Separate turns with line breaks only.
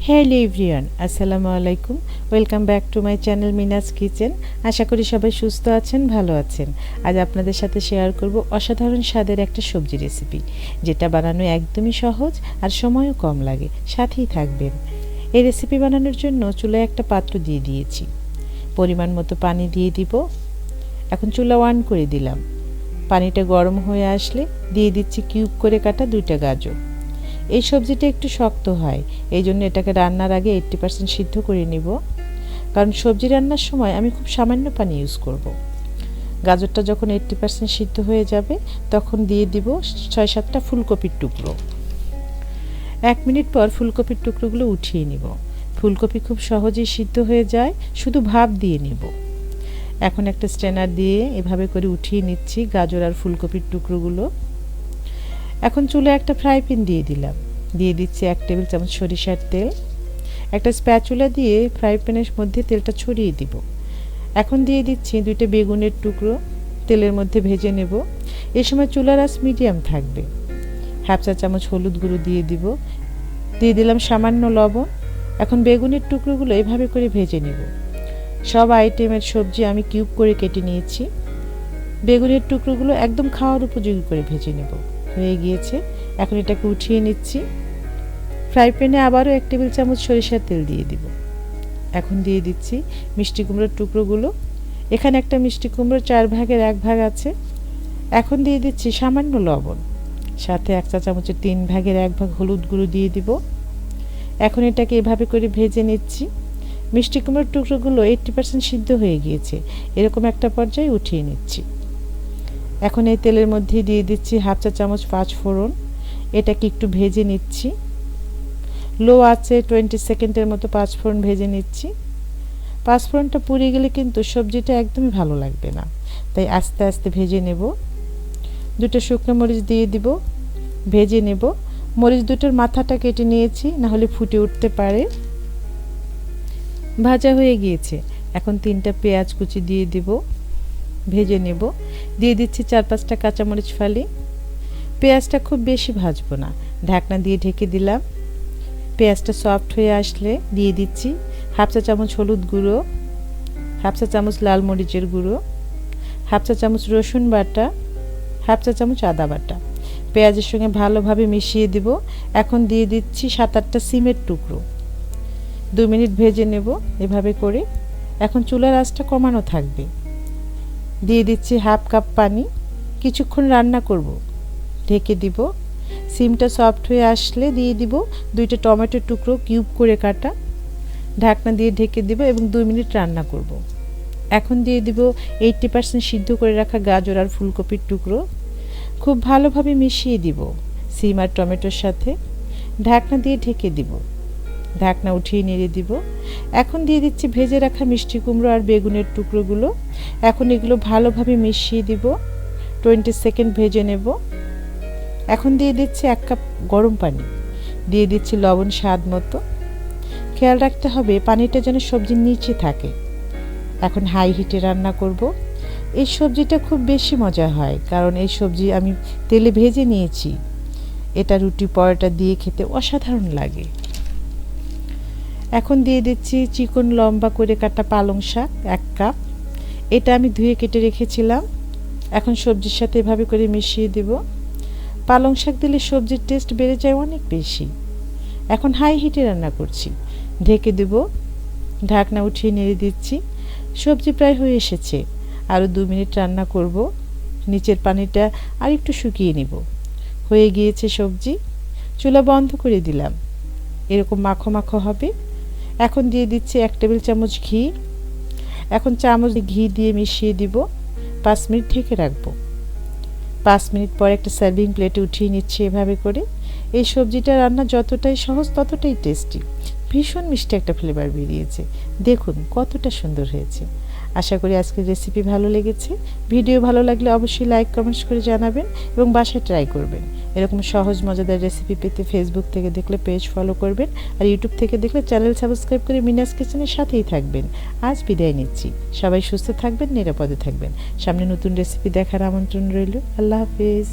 Hello everyone, আসসালামু আলাইকুম। Welcome back to my channel Mina's Kitchen. আশা করি সবাই সুস্থ আছেন, ভালো আছেন। আজ আপনাদের সাথে শেয়ার করব অসাধারণ স্বাদের একটা সবজি রেসিপি, যেটা বানানো একদমই সহজ আর সময়ও কম লাগে। সাথেই থাকবেন। এই রেসিপি বানানোর জন্য চুলায় একটা পাত্র দিয়ে দিয়েছি, পরিমাণ মতো পানি দিয়ে দিব। এখন চুলা অন করে দিলাম। পানিটা গরম হয়ে আসলে দিয়ে দিচ্ছি কিউব করে কাটা 2টা গাজর। এই সবজিটা একটু শক্ত হয়, এই জন্য এটাকে রান্নার আগে 80% সিদ্ধ করে নিব, কারণ সবজি রান্নার সময় আমি খুব সামান্য পানি ইউজ করব। গাজরটা যখন 80% সিদ্ধ হয়ে যাবে তখন দিয়ে দিব 6-7টা ফুলকপির টুকরো। 1 মিনিট পর ফুলকপির টুকরোগুলো উঠিয়ে নিব। ফুলকপি খুব সহজেই সিদ্ধ হয়ে যায়, শুধু ভাপ দিয়ে নিব। এখন একটা স্ট্রেনার দিয়ে এভাবে করে উঠিয়ে নিচ্ছি গাজর আর ফুলকপির টুকরোগুলো। এখন চুলে একটা ফ্রাই প্যান দিয়ে দিলাম। দিয়ে দিচ্ছি 1 টেবিল চামচ সরিষার তেল। একটা স্প্যাচুলা দিয়ে ফ্রাই প্যানের মধ্যে তেলটা ছড়িয়ে দিব। এখন দিয়ে দিচ্ছি 2টা বেগুনের টুকরো, তেলের মধ্যে ভেজে নেব। এই সময় চুলার আঁচ মিডিয়াম থাকবে। 1/2 চা চামচ হলুদ গুঁড়ো দিয়ে দিব। দিয়ে দিলাম সামান্য লবণ। এখন বেগুনের টুকরোগুলো এভাবে করে ভেজে নেব। সব আইটেমের সবজি আমি কিউব করে কেটে নিয়েছি। বেগুনের টুকরোগুলো একদম খাওয়ার উপযোগী করে ভেজে নেব। হয়ে গিয়েছে, এখন এটাকে উঠিয়ে নিচ্ছি। ফ্রাই প্যানে আবারও 1 টেবিল চামচ সরিষার তেল দিয়ে দিব। এখন দিয়ে দিচ্ছি মিষ্টি কুমড়োর টুকরোগুলো। এখানে একটা মিষ্টি কুমড়োর 4 ভাগের 1 ভাগ আছে। এখন দিয়ে দিচ্ছি সামান্য লবণ, সাথে 1 চা চামচের 3 ভাগের 1 ভাগ হলুদ গুঁড়ো দিয়ে দিব। এখন এটাকে এভাবে করে ভেজে নিচ্ছি। মিষ্টি কুমড়োর টুকরোগুলো 80% সিদ্ধ হয়ে গিয়েছে, এরকম একটা পর্যায়ে উঠিয়ে নিচ্ছি। এখন এই তেলের মধ্যে দিয়ে দিচ্ছি 1/2 চা চামচ 5 ফোড়ন। এটাকে একটু ভেজে নিচ্ছি। লো আছে 20 সেকেন্ডের মতো 5 ফোড়ন ভেজে নিচ্ছি। 5 ফোড়নটা পুড়ে গেলে কিন্তু সবজিটা একদমই ভালো লাগবে না, তাই আস্তে আস্তে ভেজে নেব। 2টা শুকনো মরিচ দিয়ে দিব, ভেজে নেব। মরিচ দুটোর মাথাটা কেটে নিয়েছি, না হলে ফুটে উঠতে পারে। ভাজা হয়ে গিয়েছে। এখন 3টা পেঁয়াজ কুচি দিয়ে দিব, ভেজে নেব। দিয়ে দিচ্ছি 4-5টা কাঁচামরিচ ফালি। পেঁয়াজটা খুব বেশি ভাজবো না, ঢাকনা দিয়ে ঢেকে দিলাম। পেঁয়াজটা সফট হয়ে আসলে দিয়ে দিচ্ছি 1/2 চা চামচ হলুদ গুঁড়ো, 1/2 চা চামচ লাল মরিচের গুঁড়ো, 1/2 চা চামচ রসুন বাটা, 1/2 চা চামচ আদা বাটা। পেঁয়াজের সঙ্গে ভালোভাবে মিশিয়ে দিব। এখন দিয়ে দিচ্ছি 7-8টা সিমের টুকরো। 2 মিনিট ভেজে নেব এভাবে করে। এখন চুলার আঁচটা কমানো থাকবে। দিয়ে দিচ্ছি 1/2 কাপ পানি। কিছুক্ষণ রান্না করব, ঢেকে দিব। সিমটা সফট হয়ে আসলে দিয়ে দিব 2টা টমেটোর টুকরো কিউব করে কাটা। ঢাকনা দিয়ে ঢেকে দিব এবং 2 মিনিট রান্না করব। এখন দিয়ে দিব 80% সিদ্ধ করে রাখা গাজর আর ফুলকপির টুকরো। খুব ভালোভাবে মিশিয়ে দিব সিম আর টমেটোর সাথে। ঢাকনা দিয়ে ঢেকে দিব। ঢাকনা উঠিয়ে নেড়ে দিব। এখন দিয়ে দিচ্ছি ভেজে রাখা মিষ্টি কুমড়ো আর বেগুনের টুকরোগুলো। এখন এগুলো ভালোভাবে মিশিয়ে দিব। 20 সেকেন্ড ভেজে নেব। এখন দিয়ে দিচ্ছি 1 কাপ গরম পানি। দিয়ে দিচ্ছি লবণ স্বাদ মতো। খেয়াল রাখতে হবে পানিটা যেন সবজির নিচে থাকে। এখন হাই হিটে রান্না করব। এই সবজিটা খুব বেশি মজা হয়, কারণ এই সবজি আমি তেলে ভেজে নিয়েছি। এটা রুটি পরোটা দিয়ে খেতে অসাধারণ লাগে। এখন দিয়ে দিচ্ছি চিকন লম্বা করে কাটা পালং শাক 1 কাপ। এটা আমি ধুয়ে কেটে রেখেছিলাম। এখন সবজির সাথে এভাবে করে মিশিয়ে দেব। পালং শাক দিলে সবজির টেস্ট বেড়ে যায় অনেক বেশি। এখন হাই হিটে রান্না করছি, ঢেকে দেব। ঢাকনা উঠিয়ে নেড়ে দিচ্ছি। সবজি প্রায় হয়ে এসেছে, আরও 2 মিনিট রান্না করব। নিচের পানিটা আর একটু শুকিয়ে নিব। হয়ে গিয়েছে সবজি। চুলা বন্ধ করে দিলাম। এরকম মাখো মাখো হবে। এখন দিয়ে দিচ্ছি 1 টেবিল চামচ ঘি। এখন চামচ ঘি দিয়ে মিশিয়ে দিব। 5 মিনিট ঢেকে রাখবো। 5 মিনিট পর একটা সার্ভিং প্লেটে উঠিয়ে নিচ্ছি এভাবে করে। এই সবজিটা রান্না যতটাই সহজ ততটাই টেস্টি। ভীষণ মিষ্টি একটা ফ্লেভার বেরিয়েছে। দেখুন কতটা সুন্দর হয়েছে। আশা করি আজকের রেসিপি ভালো লেগেছে। ভিডিও ভালো লাগলে অবশ্যই লাইক কমেন্টস করে জানাবেন এবং বাসায় ট্রাই করবেন। এরকম সহজ মজাদার রেসিপি পেতে ফেসবুক থেকে দেখলে পেজ ফলো করবেন, আর ইউটিউব থেকে দেখলে চ্যানেল সাবস্ক্রাইব করে মিনাস কিচেনের সাথেই থাকবেন। আজ বিদায় নিচ্ছি। সবাই সুস্থ থাকবেন, নিরাপদে থাকবেন। সামনে নতুন রেসিপি দেখার আমন্ত্রণ রইল। আল্লাহ হাফেজ।